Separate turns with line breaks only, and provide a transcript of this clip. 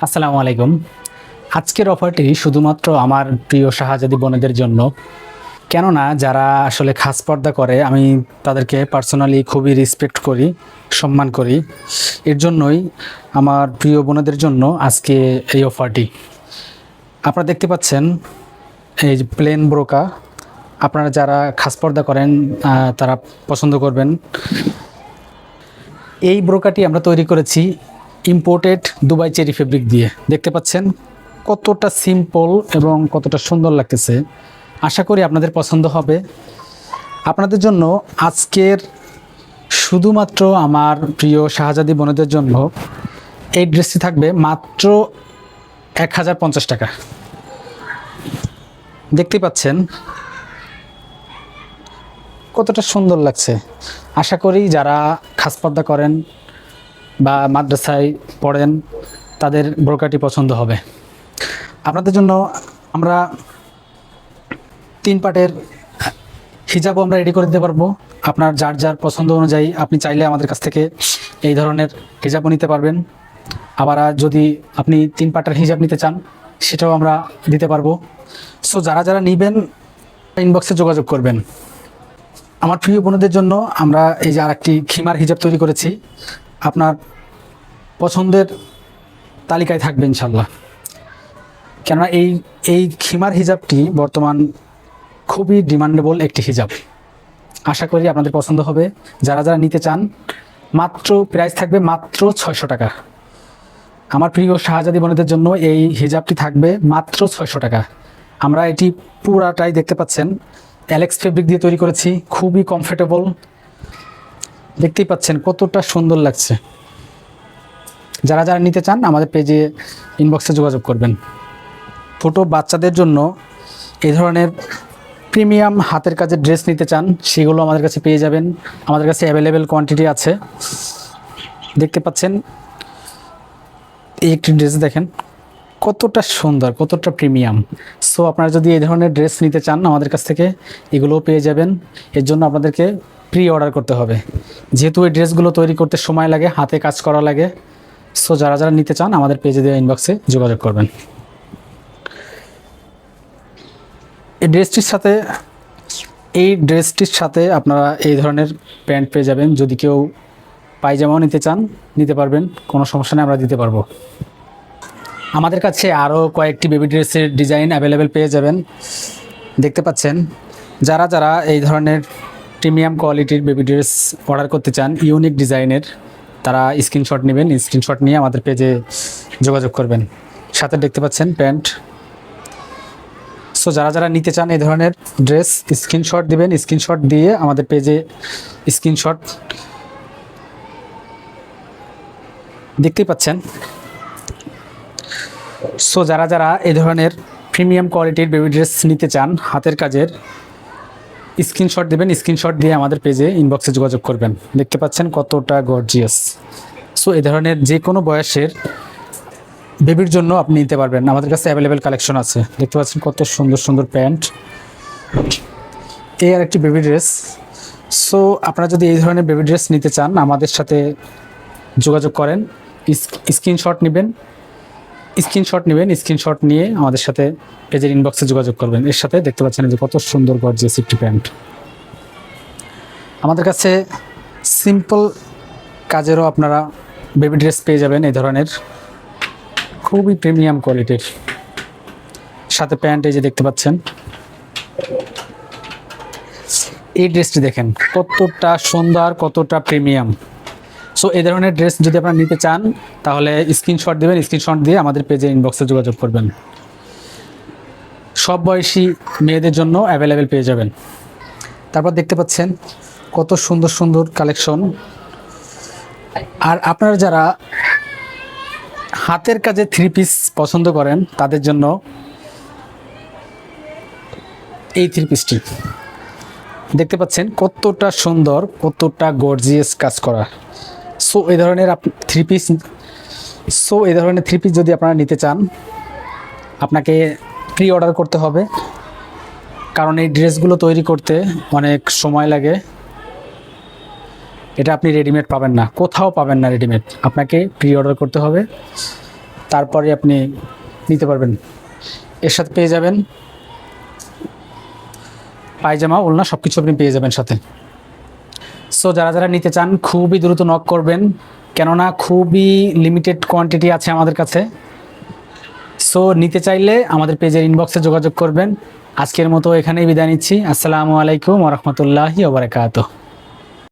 আসসালামু আলাইকুম। আজকের অফারটি শুধুমাত্র আমার প্রিয় শাহজাদি বোনেদের জন্য। কেননা যারা আসলে খাস পর্দা করে আমি তাদেরকে পার্সোনালি খুবই রেসপেক্ট করি, সম্মান করি। এর জন্যই আমার প্রিয় বোনেদের জন্য আজকে এই অফারটি। আপনারা দেখতে পাচ্ছেন এই যে প্লেন ব্রোকা, আপনারা যারা খাস পর্দা করেন তারা পছন্দ করবেন। এই ব্রোকাটি আমরা তৈরি করেছি ইম্পোর্টেড দুবাই চেরি ফেব্রিক দিয়ে। দেখতে পাচ্ছেন কতটা সিম্পল এবং কতটা সুন্দর লাগতেছে। আশা করি আপনাদের পছন্দ হবে। আপনাদের জন্য আজকের শুধুমাত্র আমার প্রিয় শাহজাদি বোনেদের জন্য এই ড্রেসটি থাকবে মাত্র 1050 টাকা। দেখতে পাচ্ছেন কতটা সুন্দর লাগছে। আশা করি যারা খাস পর্দা করেন বা মাদ্রাসায় পড়েন তাদের ব্রোকাটি পছন্দ হবে। আপনাদের জন্য আমরা 3 পার্টের হিজাবও আমরা রেডি করে দিতে পারবো। আপনার যার যার পছন্দ অনুযায়ী আপনি চাইলে আমাদের কাছ থেকে এই ধরনের হিজাবও নিতে পারবেন। আবার যদি আপনি 3 পার্টের হিজাব নিতে চান সেটাও আমরা দিতে পারবো। সো যারা যারা নেবেন ইনবক্সে যোগাযোগ করবেন। আমার প্রিয় বোনদের জন্য আমরা এই যে আরেকটি খিমার হিজাব তৈরি করেছি, আপনার পছন্দের তালিকায় থাকবে ইনশাল্লাহ। কেননা এই খিমার হিজাবটি বর্তমান খুবই ডিমান্ডেবল একটি হিজাব। আশা করি আপনাদের পছন্দ হবে। যারা যারা নিতে চান মাত্র প্রাইস থাকবে মাত্র 600 টাকা। আমার প্রিয় শাহজাদি বোনেদের জন্য এই হিজাবটি থাকবে মাত্র 600 টাকা। আমরা এটি পুরাটাই দেখতে পাচ্ছেন অ্যালেক্স ফেব্রিক দিয়ে তৈরি করেছি, খুবই কমফোর্টেবল। দেখতেই পাচ্ছেন কতটা সুন্দর লাগছে। যারা যারা নিতে চান আমাদের পেজে ইনবক্সে যোগাযোগ করবেন। ছোটো বাচ্চাদের জন্য এই ধরনের প্রিমিয়াম হাতের কাজের ড্রেস নিতে চান সেগুলো আমাদের কাছে পেয়ে যাবেন। আমাদের কাছে অ্যাভেলেবেল কোয়ান্টিটি আছে। দেখতে পাচ্ছেন এই একটি ড্রেস দেখেন কতটা সুন্দর, কতটা প্রিমিয়াম। সো আপনারা যদি এই ধরনের ড্রেস নিতে চান আমাদের কাছ থেকে এগুলোও পেয়ে যাবেন। এর জন্য আপনাদেরকে প্রি অর্ডার করতে হবে, যেহেতু এই ড্রেসগুলো তৈরি করতে সময় লাগে, হাতে কাজ করা লাগে। সো যারা যারা নিতে চান আমাদের পেজে দেওয়া ইনবক্সে যোগাযোগ করবেন। এই ড্রেসটির সাথে আপনারা এই ধরনের প্যান্ট পেয়ে যাবেন। যদি কেউ পায়জামাও নিতে চান নিতে পারবেন, কোনো সমস্যা নেই, আমরা দিতে পারবো। আমাদের কাছে আরও কয়েকটি বেবি ড্রেসের ডিজাইন অ্যাভেলেবেল পেয়ে যাবেন। দেখতে পাচ্ছেন যারা যারা এই ধরনের প্রিমিয়াম কোয়ালিটির বেবি ড্রেস অর্ডার করতে চান ইউনিক ডিজাইনের, তারা স্ক্রিনশট নেবেন। স্ক্রিনশট নিয়ে আমাদের পেজে যোগাযোগ করবেন। সাথে দেখতে পাচ্ছেন প্যান্ট। সো যারা যারা নিতে চান এই ধরনের ড্রেস স্ক্রিনশট দিবেন। স্ক্রিনশট দিয়ে আমাদের পেজে স্ক্রিনশট দেখতেই পাচ্ছেন। সো যারা যারা এই ধরনের প্রিমিয়াম কোয়ালিটির বেবি ড্রেস নিতে চান হাতের কাজের স্ক্রিনশট দেবেন। স্ক্রিনশট দিয়ে আমাদের পেজে ইনবক্সে যোগাযোগ করবেন। দেখতে পাচ্ছেন কতটা গর্জিয়াস। সো এই ধরনের যে কোনো বয়সের বেবির জন্য আপনি নিতে পারবেন। আমাদের কাছে অ্যাভেলেবেল কালেকশন আছে। দেখতে পাচ্ছেন কত সুন্দর সুন্দর প্যান্ট। এই আর একটি বেবি ড্রেস। সো আপনারা যদি এই ধরনের বেবি ড্রেস নিতে চান আমাদের সাথে যোগাযোগ করেন। স্ক্রিনশট নেবেন। স্ক্রিনশট নিয়ে আমাদের সাথে পেজের ইনবক্সে যোগাযোগ করবেন। এর সাথে দেখতে পাচ্ছেন যে কত সুন্দর গর্জিয়াস একটি প্যান্ট। আমাদের কাছে সিম্পল কাজেরও আপনারা বেবি ড্রেস পেয়ে যাবেন এই ধরনের খুবই প্রিমিয়াম কোয়ালিটির। সাথে প্যান্ট এই যে দেখতে পাচ্ছেন। এই ড্রেসটি দেখেন কতটা সুন্দর, কতটা প্রিমিয়াম। সো এই ধরনের ড্রেস যদি আপনারা নিতে চান তাহলে স্ক্রিনশট দেবেন। স্ক্রিনশট দিয়ে আমাদের পেজে ইনবক্সে যোগাযোগ করবেন। সব বয়সী মেয়েদের জন্য অ্যাভেলেবেল পেয়ে যাবেন। তারপর দেখতে পাচ্ছেন কত সুন্দর সুন্দর কালেকশন। আর আপনারা যারা হাতের কাজে 3 পিস পছন্দ করেন তাদের জন্য এই 3 পিসটি দেখতে পাচ্ছেন কতটা সুন্দর, কতটা গর্জিয়াস কাজ করা। সো এই ধরনের 3 পিস যদি আপনারা নিতে চান আপনাকে প্রি অর্ডার করতে হবে, কারণ এই ড্রেসগুলো তৈরি করতে অনেক সময় লাগে। এটা আপনি রেডিমেড পাবেন না, কোথাও পাবেন না রেডিমেড, আপনাকে প্রি অর্ডার করতে হবে। তারপরে আপনি নিতে পারবেন। এর সাথে পেয়ে যাবেন পায়জামা, ওড়না সব কিছু আপনি পেয়ে যাবেন সাথে। সো যারা যারা নিতে চান খুবই দ্রুত নক করবেন, কেননা খুবই লিমিটেড কোয়ান্টিটি আছে আমাদের কাছে। সো নিতে চাইলে আমাদের পেজের ইনবক্সে যোগাযোগ করবেন। আজকের মতো এখানেই বিদায় নিচ্ছি। আসসালামু আলাইকুম ওয়া রাহমাতুল্লাহি ওয়া বারাকাতুহু।